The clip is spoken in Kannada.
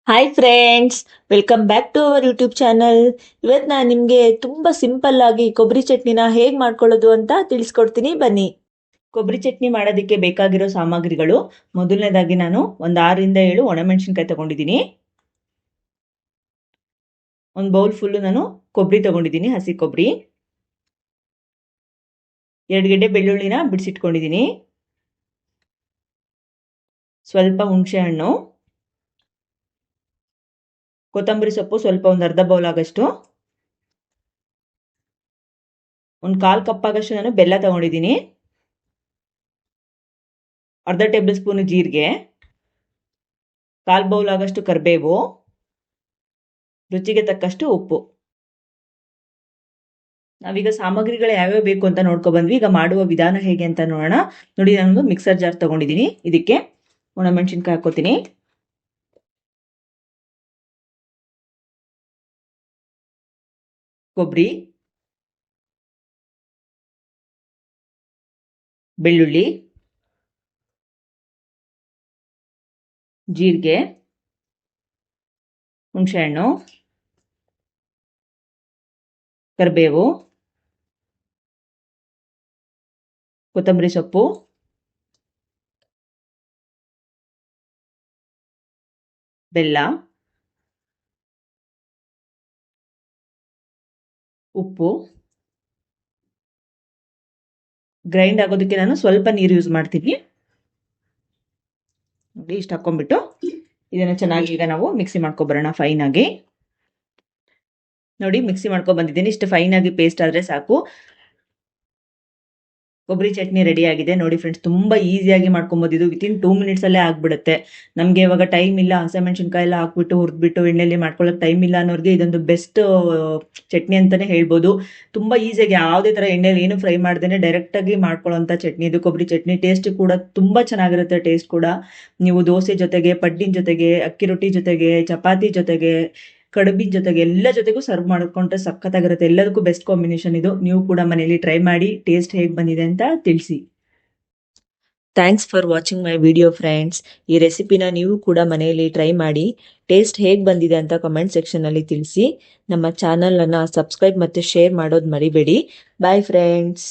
Hi friends, welcome back to our YouTube channel. ಇವತ್ತು ನಾನು ನಿಮಗೆ ತುಂಬ ಸಿಂಪಲ್ ಆಗಿ ಕೊಬ್ಬರಿ ಚಟ್ನಿನ ಹೇಗೆ ಮಾಡ್ಕೊಳ್ಳೋದು ಅಂತ ತಿಳಿಸ್ಕೊಡ್ತೀನಿ, ಬನ್ನಿ. ಕೊಬ್ಬರಿ ಚಟ್ನಿ ಮಾಡೋದಕ್ಕೆ ಬೇಕಾಗಿರೋ ಸಾಮಗ್ರಿಗಳು: ಮೊದಲನೇದಾಗಿ ನಾನು ಒಂದು 6 ರಿಂದ 7 ಒಣಮೆಣಸಿನ್ಕಾಯಿ ತಗೊಂಡಿದ್ದೀನಿ. ಒಂದು ಬೌಲ್ ಫುಲ್ಲು ನಾನು ಕೊಬ್ಬರಿ ತಗೊಂಡಿದ್ದೀನಿ, ಹಸಿ ಕೊಬ್ಬರಿ. 2 ಗೆಡ್ಡೆ ಬೆಳ್ಳುಳ್ಳಿನ ಬಿಡಿಸಿಟ್ಕೊಂಡಿದ್ದೀನಿ. ಸ್ವಲ್ಪ ಹುಣಸೆ ಹಣ್ಣು, ಕೊತ್ತಂಬರಿ ಸೊಪ್ಪು ಸ್ವಲ್ಪ ಒಂದು ಅರ್ಧ ಬೌಲ್ ಆಗಷ್ಟು, ಒಂದು 1/4 ಕಪ್ ಆಗಷ್ಟು ನಾನು ಬೆಲ್ಲ ತಗೊಂಡಿದ್ದೀನಿ, ಅರ್ಧ ಟೇಬಲ್ ಸ್ಪೂನ್ ಜೀರಿಗೆ, 1/4 ಬೌಲ್ ಆಗಷ್ಟು ಕರಿಬೇವು, ರುಚಿಗೆ ತಕ್ಕಷ್ಟು ಉಪ್ಪು. ನಾವೀಗ ಸಾಮಗ್ರಿಗಳು ಯಾವ್ಯಾವ ಬೇಕು ಅಂತ ನೋಡ್ಕೊಬಂದ್ವಿ. ಈಗ ಮಾಡುವ ವಿಧಾನ ಹೇಗೆ ಅಂತ ನೋಡೋಣ. ನೋಡಿ, ನಾನೊಂದು ಮಿಕ್ಸರ್ ಜಾರ್ ತಗೊಂಡಿದ್ದೀನಿ. ಇದಕ್ಕೆ ಒಣಮೆಣಸಿನ್ಕಾಯಿ ಹಾಕೋತೀನಿ, ಕೊಬ್ಬರಿ, ಬೆಳ್ಳುಳ್ಳಿ, ಜೀರಿಗೆ, ಹುಣಸೆಹಣ್ಣು, ಕರಿಬೇವು, ಕೊತ್ತಂಬರಿ ಸೊಪ್ಪು, ಬೆಲ್ಲ, ಉಪ್ಪು. ಗ್ರೈಂಡ್ ಆಗೋದಕ್ಕೆ ನಾನು ಸ್ವಲ್ಪ ನೀರು ಯೂಸ್ ಮಾಡ್ತೀನಿ. ನೋಡಿ, ಇಷ್ಟು ಹಾಕೊಂಡ್ಬಿಟ್ಟು ಇದನ್ನು ಚೆನ್ನಾಗಿ ಈಗ ನಾವು ಮಿಕ್ಸಿ ಮಾಡ್ಕೊಬರೋಣ ಫೈನ್ ಆಗಿ. ನೋಡಿ, ಮಿಕ್ಸಿ ಮಾಡ್ಕೊ ಬಂದಿದ್ದೀನಿ. ಇಷ್ಟು ಫೈನ್ ಆಗಿ ಪೇಸ್ಟ್ ಆದರೆ ಸಾಕು. ಕೊಬ್ಬರಿ ಚಟ್ನಿ ರೆಡಿ ಆಗಿದೆ. ನೋಡಿ ಫ್ರೆಂಡ್ಸ್, ತುಂಬ ಈಸಿಯಾಗಿ ಮಾಡ್ಕೊಬೋದು. ಇದು ವಿತಿನ್ 2 ಮಿನಿಟ್ಸಲ್ಲೇ ಆಗ್ಬಿಡುತ್ತೆ. ನಮಗೆ ಇವಾಗ ಟೈಮ್ ಇಲ್ಲ, ಹಸಿಮೆಣಸಿನ್ಕಾಯಿ ಎಲ್ಲ ಹಾಕ್ಬಿಟ್ಟು ಹುರಿದ್ಬಿಟ್ಟು ಎಣ್ಣೆಯಲ್ಲಿ ಮಾಡ್ಕೊಳ್ಳೋಕೆ ಟೈಮ್ ಇಲ್ಲ ಅನ್ನೋರಿಗೆ ಇದೊಂದು ಬೆಸ್ಟ್ ಚಟ್ನಿ ಅಂತಲೇ ಹೇಳ್ಬೋದು. ತುಂಬ ಈಸಿಯಾಗಿ ಯಾವುದೇ ಥರ ಎಣ್ಣೆಯಲ್ಲಿ ಏನು ಫ್ರೈ ಮಾಡ್ದೇ ಡೈರೆಕ್ಟಾಗಿ ಮಾಡ್ಕೊಳ್ಳೋಂಥ ಚಟ್ನಿ ಇದು ಕೊಬ್ಬರಿ ಚಟ್ನಿ. ಟೇಸ್ಟ್ ಕೂಡ ತುಂಬ ಚೆನ್ನಾಗಿರುತ್ತೆ. ಟೇಸ್ಟ್ ಕೂಡ ನೀವು ದೋಸೆ ಜೊತೆಗೆ, ಪಡ್ಡಿನ ಜೊತೆಗೆ, ಅಕ್ಕಿ ರೊಟ್ಟಿ ಜೊತೆಗೆ, ಚಪಾತಿ ಜೊತೆಗೆ, ಕಡುಬಿನ ಜೊತೆಗೆ ಎಲ್ಲ ಜೊತೆಗೂ ಸರ್ವ್ ಮಾಡ್ಕೊಂಡ್ರೆ ಸಖತ್ತಾಗಿರುತ್ತೆ. ಎಲ್ಲದಕ್ಕೂ ಬೆಸ್ಟ್ ಕಾಂಬಿನೇಷನ್ ಇದು. ನೀವು ಕೂಡ ಮನೆಯಲ್ಲಿ ಟ್ರೈ ಮಾಡಿ ಟೇಸ್ಟ್ ಹೇಗೆ ಬಂದಿದೆ ಅಂತ ತಿಳಿಸಿ. Thanks for watching my video friends. ಈ ರೆಸಿಪಿನ ನೀವು ಕೂಡ ಮನೆಯಲ್ಲಿ ಟ್ರೈ ಮಾಡಿ ಟೇಸ್ಟ್ ಹೇಗೆ ಬಂದಿದೆ ಅಂತ ಕಮೆಂಟ್ ಸೆಕ್ಷನಲ್ಲಿ ತಿಳಿಸಿ. ನಮ್ಮ ಚಾನಲನ್ನು ಸಬ್ಸ್ಕ್ರೈಬ್ ಮತ್ತು ಶೇರ್ ಮಾಡೋದು ಮರಿಬೇಡಿ. Bye friends.